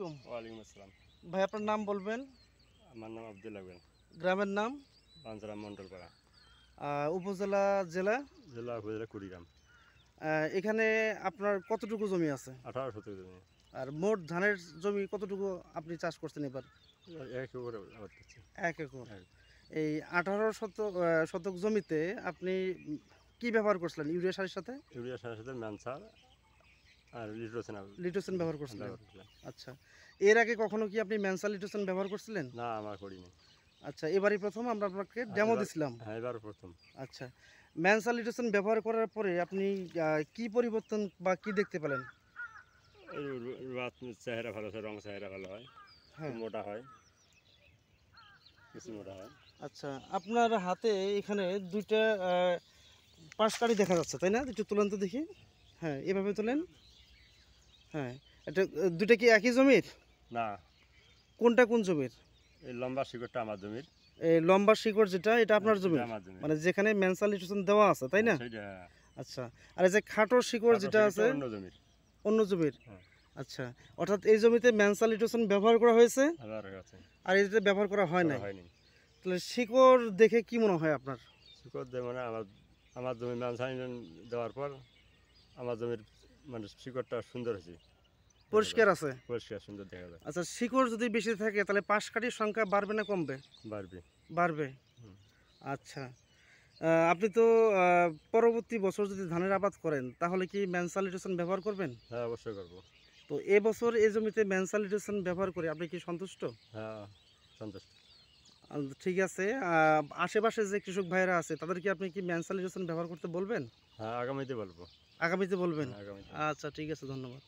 আলাইকুম। ওয়ালাইকুম আসসালাম। ভাই আপনার নাম বলবেন? আমার নাম আব্দুল আবেদ। গ্রামের নাম? পাঞ্চরাম মন্ডলপাড়া। উপজেলা, জেলা? জেলা উপজেলা কুড়িগ্রাম। এখানে আপনার কতটুকু জমি আছে? 18 শতক জমি। আর মোট ধানের জমি কতটুকু আপনি চাষ করছেন এবার? 1 একর আবাদ করছি। 1 একর। এই 18 শতক জমিতে আপনি কি ব্যবহার করছিলেন ইউরিয়া সারের সাথে? ইউরিয়া সারের সাথে ম্যানসার আর লিটোসিন ব্যবহার করছিলেন। ব্যবহার করলাম। আচ্ছা। এর আগে কখনো কি আপনি ম্যানসা লিটোসিন ব্যবহার করছিলেন? না, আমরা করিনি। আচ্ছা, এবারই প্রথম আমরা আপনাকে ডেমো দিছিলাম। হ্যাঁ, এবার প্রথম। আচ্ছা। ম্যানসা লিটোসিন ব্যবহার করার পরে আপনি কি পরিবর্তন বা কি দেখতে পেলেন? রাত চেহারা ভালো হয়, রং চেহারা ভালো হয়, হ্যাঁ। মোটা হয়, বেশি মোটা হয়। আচ্ছা, আপনার হাতে এখানে ২টা পাশ কাঠি দেখা যাচ্ছে, তাই না? একটু তুলেন তো দেখি। হ্যাঁ, এভাবে তোলেন। হ্যাঁ, এটা ২টা কি একই জমির? না, কোনটা কোন জমির? এই লম্বা শিকড়টা আমার জমির। এই লম্বা শিকড় যেটা, এটা আপনার জমির? আমার জমির। মানে যেখানে ম্যানসা লিটোসিন দেওয়া আছে, তাই না? সেইটা আচ্ছা। আর এই যে খাটো শিকড় যেটা আছে? অন্য জমির। অন্য জমির? হ্যাঁ। আচ্ছা। অর্থাৎ এই জমিতে ম্যানসা লিটোসিন ব্যবহার করা হয়েছে আর এই জমিতে ব্যবহার করা হয় নাই। তাহলে শিকড় দেখে কি মনে হয় আপনার? শিকড় দেয় মানে আমার জমি ম্যানসাইন দেওয়ার পর আমার জমির মানে শিকড়টা সুন্দর হয়েছে, পরিষ্কার আছে? পরিষ্কার সুন্দর দেখা যায়। আচ্ছা, শিকড় যদি বেশি থাকে তাহলে পাশ কাঠির সংখ্যা বাড়বে না কমবে? বাড়বে। বাড়বে। আচ্ছা। আপনি তো পরবর্তী বছর যদি ধানের আবাদ করেন তাহলে কি ম্যানসা লিটোসিন ব্যবহার করবেন? হ্যাঁ, অবশ্যই করবো। তো এবছর এই জমিতে ম্যানসা লিটোসিন ব্যবহার করে আপনি কি সন্তুষ্ট? হ্যাঁ, সন্তুষ্ট। ঠিক আছে। আশেপাশে যে কৃষক ভাইয়েরা আছে তাদেরকে আপনি কি ম্যানসা লিটোসিন ব্যবহার করতে বলবেন? হ্যাঁ, আগামীতে বলবো। আগামীতে বলবেন? আগামীতে। আচ্ছা, ঠিক আছে, ধন্যবাদ।